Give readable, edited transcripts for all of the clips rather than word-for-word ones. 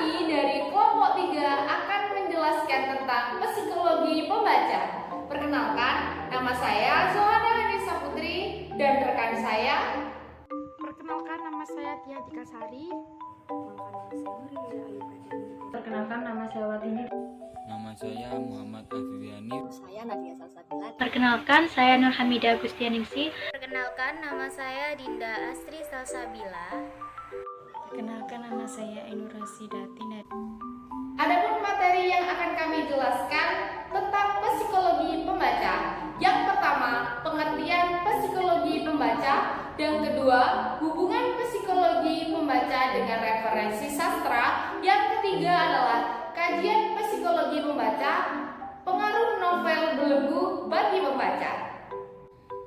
Kami dari kelompok 3 akan menjelaskan tentang psikologi pembaca. Perkenalkan, nama saya Zohana Hanisa Putri dan rekan saya. Perkenalkan, nama saya Tia Dikasari. Perkenalkan, nama saya Watini. Nama saya Muhammad Afifiani. Saya Nadia Salsabila. Perkenalkan, saya Nur Hamidah Agustianingsih. Perkenalkan, nama saya Dinda Astri Salsabila. Perkenalkan, nama saya Ainur Rasidati. Adapun materi yang akan kami jelaskan tentang psikologi pembaca. Yang pertama, pengertian psikologi pembaca. Yang kedua, hubungan psikologi pembaca dengan referensi sastra. Yang ketiga adalah kajian psikologi pembaca, pengaruh novel belenggu bagi pembaca.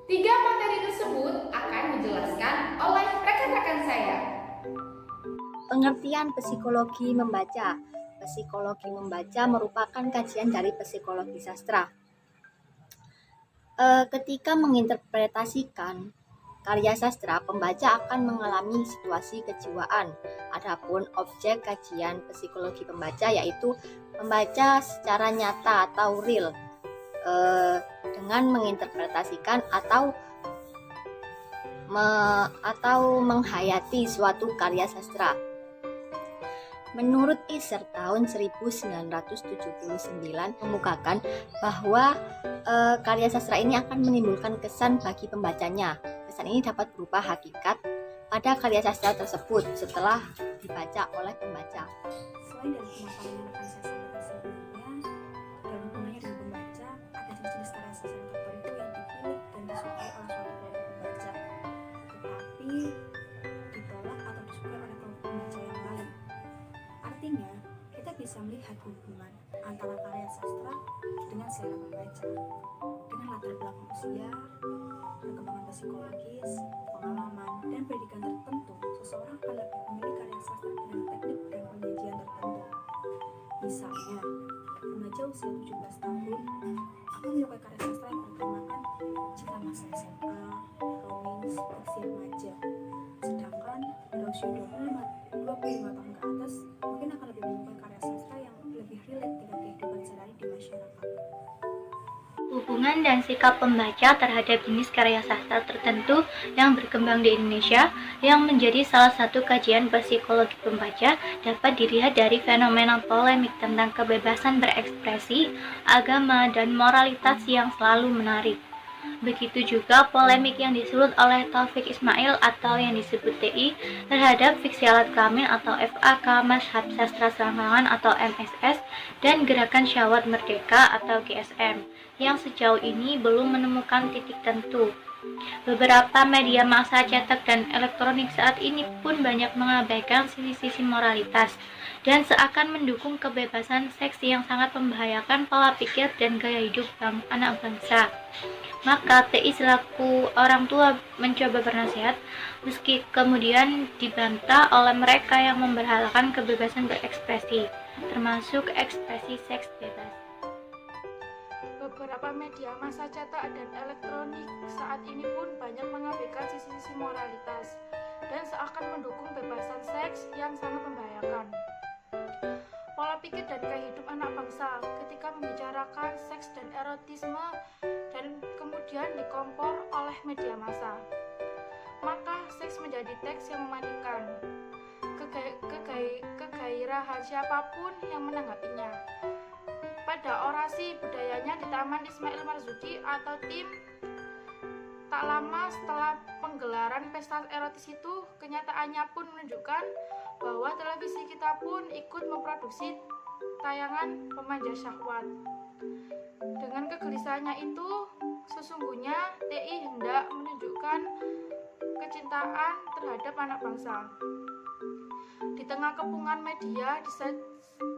3 materi tersebut akan dijelaskan oleh rekan-rekan saya. Pengertian psikologi membaca. Psikologi membaca merupakan kajian dari psikologi sastra. Ketika menginterpretasikan karya sastra, pembaca akan mengalami situasi kejiwaan. Adapun objek kajian psikologi pembaca yaitu membaca secara nyata atau real, dengan menginterpretasikan atau menghayati suatu karya sastra. Menurut Iser tahun 1979 mengemukakan bahwa karya sastra ini akan menimbulkan kesan bagi pembacanya. Kesan ini dapat berupa hakikat pada karya sastra tersebut setelah dibaca oleh pembaca. Selain dari pemaparan yang akan saya sampaikan sebelumnya, dalam hubungannya dengan pembaca, ada jenis-jenis karya sastra tertentu yang dipilih dan disukai oleh suatu kelompok pembaca, tetapi ditolak atau disukai oleh kelompok pembaca yang lain. Artinya, kita bisa melihat hubungan antara karya sastra dengan selera membaca, dengan latar belakang usia, perkembangan psikologis, pengalaman, dan pendidikan tertentu. Seseorang akan lebih memilih karya sastra dengan teknik dan penyajian tertentu. Misalnya, remaja usia 17 tahun akan menyukai karya sastra yang bertemakan cinta masa SMA, romance, fiksi remaja. Sedangkan pada usia 25 tahun ke atas mungkin akan lebih menyukai karya sastra yang lebih relate dengan kehidupan sehari-hari di masyarakat. Hubungan dan sikap pembaca terhadap jenis karya sastra tertentu yang berkembang di Indonesia yang menjadi salah satu kajian psikologi pembaca dapat dilihat dari fenomena polemik tentang kebebasan berekspresi, agama, dan moralitas yang selalu menarik. Begitu juga polemik yang disulut oleh Taufik Ismail atau yang disebut TI terhadap fiksi alat kelamin atau FAK, Mazhab Sastra Selangkangan atau MSS, dan Gerakan Syahwat Merdeka atau GSM yang sejauh ini belum menemukan titik tentu. Beberapa media massa cetak dan elektronik saat ini pun banyak mengabaikan sisi-sisi moralitas dan seakan mendukung kebebasan seks yang sangat membahayakan pola pikir dan gaya hidup anak bangsa. Maka TI selaku orang tua mencoba bernasihat, meski kemudian dibantah oleh mereka yang memberhalakan kebebasan berekspresi, termasuk ekspresi seks bebas. Beberapa media massa cetak dan elektronik saat ini pun banyak mengabaikan sisi-sisi moralitas dan seakan mendukung kebebasan seks yang sangat membahayakan pola pikir dan gaya hidup anak bangsa ketika membicarakan seks dan erotisme dan kemudian dikompor oleh media massa. Maka seks menjadi teks yang mematikan kegairahan siapapun yang menanggapinya. Pada orasi budayanya di Taman Ismail Marzuki atau TIM, tak lama setelah penggelaran pesta erotis itu, kenyataannya pun menunjukkan bahwa televisi kita pun ikut memproduksi tayangan pemanja syahwat. Dengan kegelisahannya itu, sesungguhnya TI hendak menunjukkan kecintaan terhadap anak bangsa. Di tengah kepungan media,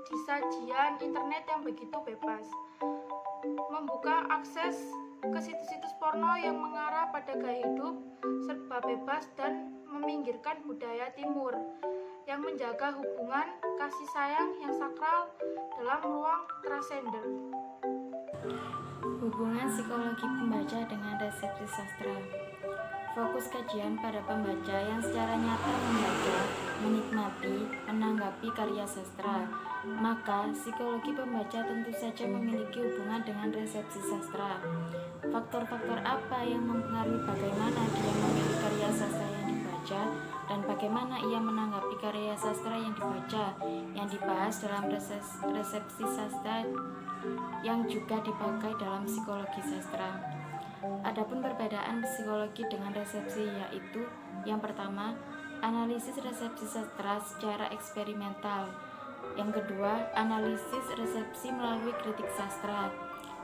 di sajian internet yang begitu bebas, membuka akses ke situs-situs porno yang mengarah pada gaya hidup serba bebas dan meminggirkan budaya timur yang menjaga hubungan kasih sayang yang sakral dalam ruang transender. Hubungan psikologi pembaca dengan resepsi sastra. Fokus kajian pada pembaca yang secara nyata membaca, menikmati, menanggapi karya sastra. Maka, psikologi pembaca tentu saja memiliki hubungan dengan resepsi sastra. Faktor-faktor apa yang mempengaruhi bagaimana dia memilih karya sastra yang dibaca dan bagaimana ia menanggapi karya sastra yang dibaca, yang dibahas dalam resepsi sastra yang juga dipakai dalam psikologi sastra. Adapun perbedaan psikologi dengan resepsi yaitu yang pertama, analisis resepsi sastra secara eksperimental. Yang kedua, analisis resepsi melalui kritik sastra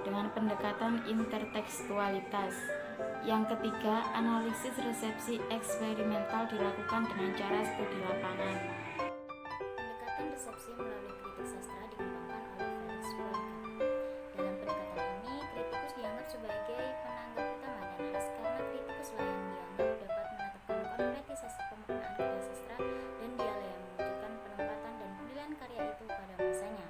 dengan pendekatan intertekstualitas. Yang ketiga, analisis resepsi eksperimental dilakukan dengan cara studi lapangan. Pendekatan resepsi melalui kritik sastra dikembangkan oleh Felix Walker. Dalam pendekatan ini, kritikus dianggap sebagai penanggap utama dan khas karena kritikuslah yang dianggap dapat menetapkan konkretisasi pemaknaan karya sastra dan dialah yang mewujudkan penempatan dan penilaian karya itu pada masanya.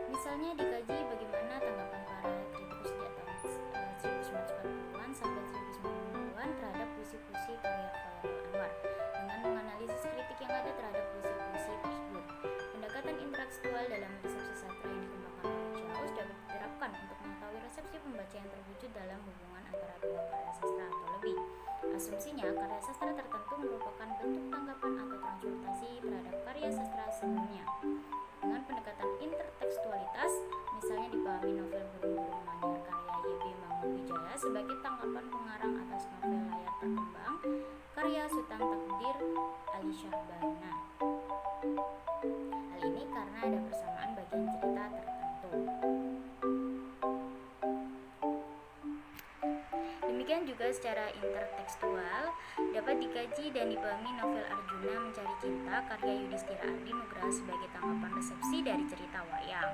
Misalnya dikaji bagaimana tanggapan para kritikus sejak tahun 1940-an sampai 1990-an terhadap puisi-puisi karya Khairul Anwar dengan menganalisis kritik yang ada terhadap puisi-puisi tersebut. Pendekatan intelektual dalam resepsi sastra yang dikembangkan oleh Jaus dapat diterapkan untuk mengetahui resepsi pembaca yang terwujud dalam hubungan antara dua karya sastra atau lebih. Asumsinya, karya sastra tertentu merupakan bentuk tanggapan atau transportasi terhadap karya sastra sebelumnya. Dengan pendekatan intertekstualitas, misalnya dipahami novel Burung-Burung Manyar karya Y.B. Mangunwijaya sebagai tanggapan pengarang atas novel Layar Tak Kembang karya Sutan Takdir Ali Syahbana. Hal ini karena ada persamaan bagian cerita tertentu. Demikian juga secara intertekstual dapat dikaji dan dipahami novel Arjuna Mencari Cinta karya Yudhistira Ardi Nugraha sebagai tanggapan resepsi dari cerita wayang.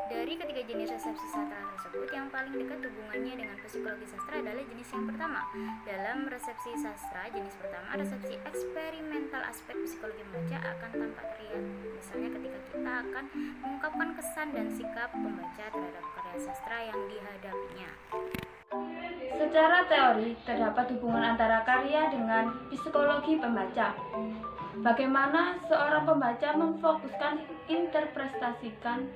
Dari ketiga jenis resepsi sastra tersebut, yang paling dekat hubungannya dengan psikologi sastra adalah jenis yang pertama. Dalam resepsi sastra, jenis pertama, resepsi eksperimental, aspek psikologi membaca akan tampak terlihat. Misalnya ketika kita akan mengungkapkan kesan dan sikap pembaca terhadap karya sastra yang dihadapinya. Secara teori, terdapat hubungan antara karya dengan psikologi pembaca. Bagaimana seorang pembaca memfokuskan interpretasikan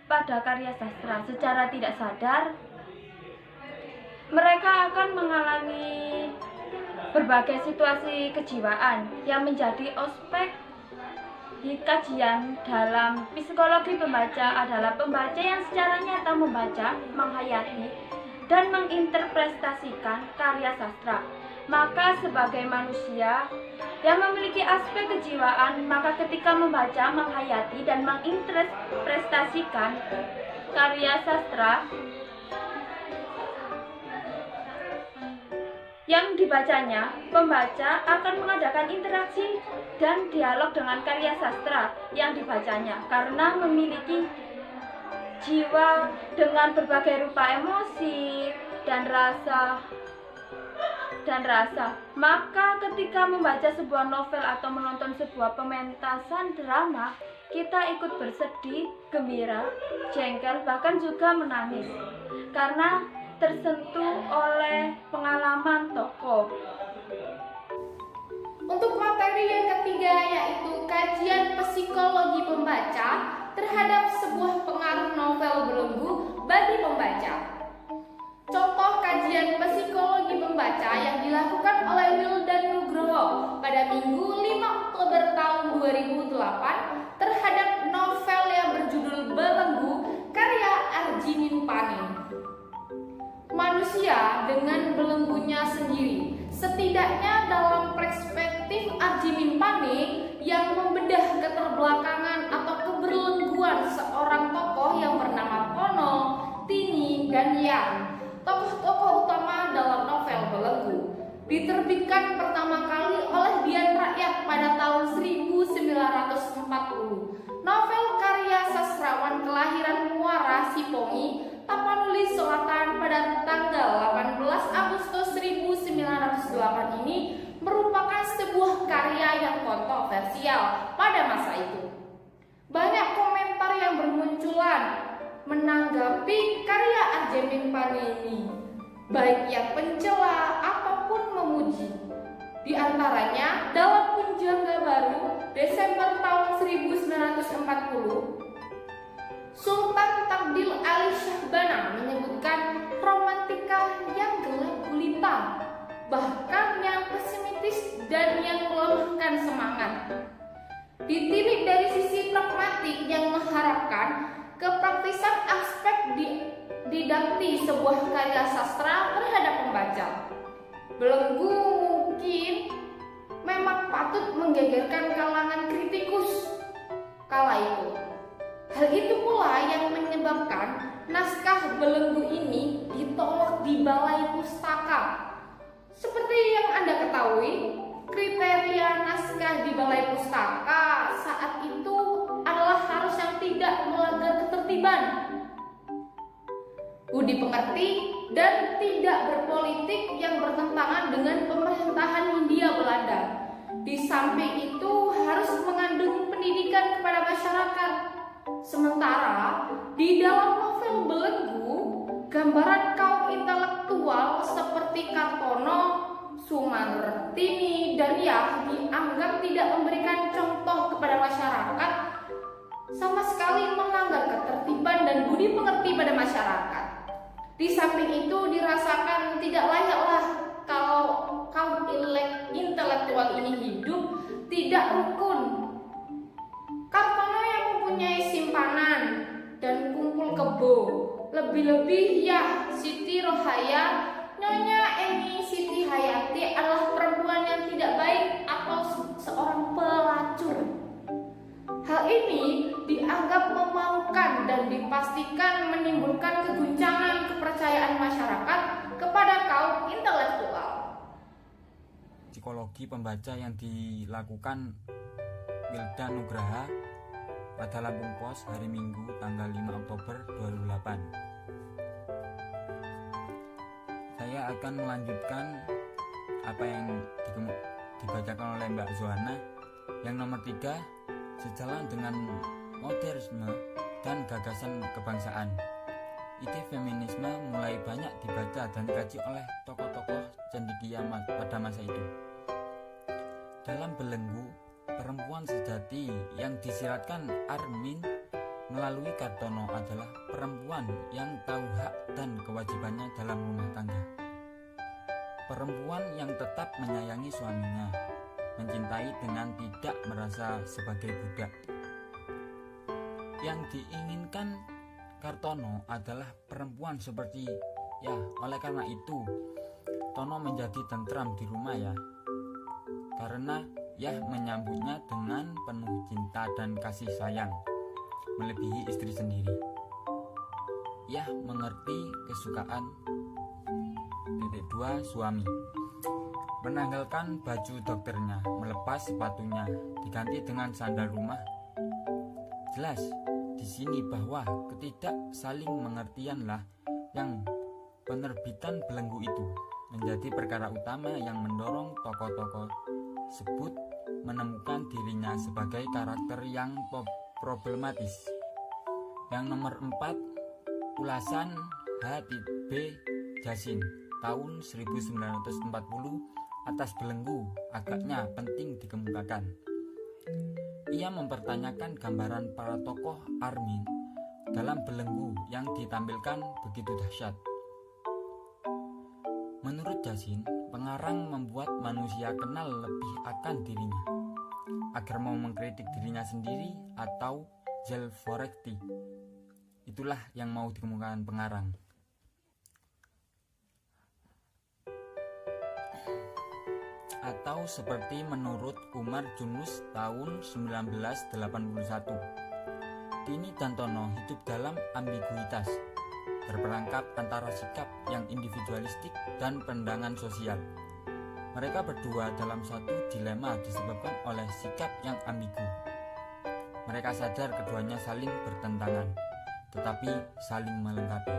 pada karya sastra secara tidak sadar, mereka akan mengalami berbagai situasi kejiwaan yang menjadi aspek di kajian dalam psikologi pembaca adalah pembaca yang secara nyata membaca, menghayati, dan menginterpretasikan karya sastra. Maka sebagai manusia yang memiliki aspek kejiwaan, maka ketika membaca, menghayati, dan menginterpretasikan karya sastra yang dibacanya, pembaca akan mengadakan interaksi dan dialog dengan karya sastra yang dibacanya karena memiliki jiwa dengan berbagai rupa emosi dan rasa. Maka ketika membaca sebuah novel atau menonton sebuah pementasan drama, kita ikut bersedih, gembira, jengkel, bahkan juga menangis karena tersentuh oleh pengalaman tokoh. Untuk materi yang ketiga yaitu kajian psikologi pembaca terhadap sebuah pengaruh novel belenggu bagi pembaca. Contoh kajian psikologi pembaca yang dilakukan oleh Wildan Nugroho pada Minggu 5 Oktober tahun 2008 terhadap novel yang berjudul Belenggu karya Arjimin Pani. Manusia dengan belenggunya sendiri, setidaknya dalam perspektif Arjimin Pani yang membedah keterbelakangan atau keberlengguan seorang tokoh yang bernama Pono, Tini, dan Yang, tokoh-tokoh utama dalam novel Belenggu, diterbitkan pertama kali oleh Dian Rakyat pada tahun 1940. Novel karya sastrawan kelahiran Muara Sipongi, Tapanuli Selatan pada tanggal 18 Agustus 1908 ini merupakan sebuah karya yang kontroversial pada masa itu. Banyak komentar yang bermunculan menanggapi karya Arjimin Pani ini. baik yang pencela ataupun memuji. Di antaranya dalam Punjangga Baru Desember tahun 1940, Sultan Tabdil Ali Syahbana menyebutkan romantika yang gelap gulita, bahkan yang pesimistis dan yang melemahkan semangat. Ditilik dari sisi pragmatik yang mengharapkan kepraktisan aspek didakti sebuah karya sastra terhadap pembaca. Belenggu mungkin memang patut menggegerkan kalangan kritikus kala itu. Hal itu pula yang menyebabkan naskah Belenggu ini ditolak di Balai Pustaka. Seperti yang Anda ketahui, kriteria naskah di Balai Pustaka saat itu adalah harus yang tidak melanggar ketertiban, budi pekerti, dan tidak berpolitik yang bertentangan dengan pemerintahan Hindia Belanda. Di samping itu harus mengandung pendidikan kepada masyarakat. Sementara di dalam novel Belenggu, gambaran kaum intelektual seperti Kartono, Sumanartini, dan Yah dianggap tidak memberikan contoh kepada masyarakat, sama sekali melanggar ketertiban dan budi pekerti pada masyarakat. Di samping itu dirasakan tidak layaklah kalau kaum intelektual ini hidup tidak rukun. Kartono yang mempunyai simpanan dan kumpul kebo, lebih-lebih ya Siti Rohaya, Nyonya Eni Siti Hayati adalah perempuan yang tidak baik atau seorang pelacur. Hal ini dianggap memalukan dan dipastikan menimbulkan keguncangan kepercayaan masyarakat kepada kaum intelektual. Psikologi pembaca yang dilakukan Wilda Nugraha pada Lampung Pos hari Minggu tanggal 5 Oktober 2008. Saya akan melanjutkan apa yang dibacakan oleh Mbak Zohana. Yang nomor 3, sejalan dengan modernisme dan gagasan kebangsaan. Ide feminisme mulai banyak dibaca dan dikaji oleh tokoh-tokoh cendekia pada masa itu. Dalam Belenggu, perempuan sejati yang disiratkan Armin melalui Kartono adalah perempuan yang tahu hak dan kewajibannya dalam rumah tangga. Perempuan yang tetap menyayangi suaminya, mencintai dengan tidak merasa sebagai budak. Yang diinginkan Kartono adalah perempuan seperti ya. Oleh karena itu Tono menjadi tentram di rumah ya, karena Yah menyambutnya dengan penuh cinta dan kasih sayang, melebihi istri sendiri. Yah mengerti kesukaan 2 suami, menanggalkan baju dokternya, melepas sepatunya, diganti dengan sandal rumah. Jelas di sini bahwa ketidak saling mengertianlah yang penerbitan Belenggu itu menjadi perkara utama yang mendorong tokoh-tokoh sebut menemukan dirinya sebagai karakter yang problematis. Yang nomor 4, ulasan H.B. Jasin tahun 1940 atas Belenggu agaknya penting dikemukakan. Ia mempertanyakan gambaran para tokoh Armin dalam Belenggu yang ditampilkan begitu dahsyat. Menurut Jasin, pengarang membuat manusia kenal lebih akan dirinya, agar mau mengkritik dirinya sendiri atau self-correcting. Itulah yang mau dikemukakan pengarang. Atau seperti menurut Umar Junus tahun 1981, Tini dan Tono hidup dalam ambiguitas, berperangkap antara sikap yang individualistik dan pandangan sosial. Mereka berdua dalam satu dilema disebabkan oleh sikap yang ambigu. Mereka sadar keduanya saling bertentangan, tetapi saling melengkapi.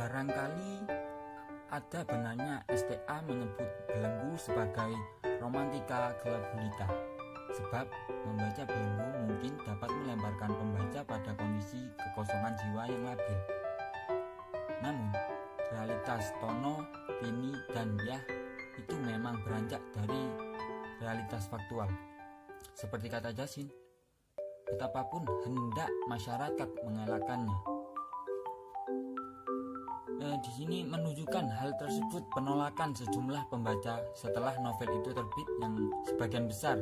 Barangkali ada benarnya STA menyebut Belenggu sebagai romantika gelap gulita, sebab membaca Belenggu mungkin dapat melemparkan pembaca pada kondisi kekosongan jiwa yang labil. Namun, realita realitas tono, tini, dan yah itu memang beranjak dari realitas faktual. Seperti kata Jasin, betapapun hendak masyarakat mengelakkannya. Di sini menunjukkan hal tersebut penolakan sejumlah pembaca setelah novel itu terbit yang sebagian besar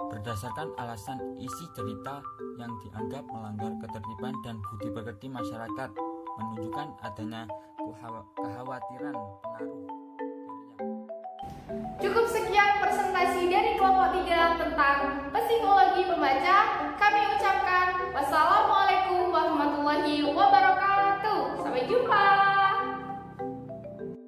berdasarkan alasan isi cerita yang dianggap melanggar ketertiban dan budi pekerti masyarakat, menunjukkan adanya kekhawatiran pengaruh. Cukup sekian presentasi dari kelompok 3 tentang psikologi pembaca. Kami ucapkan wassalamualaikum warahmatullahi wabarakatuh. Sampai jumpa.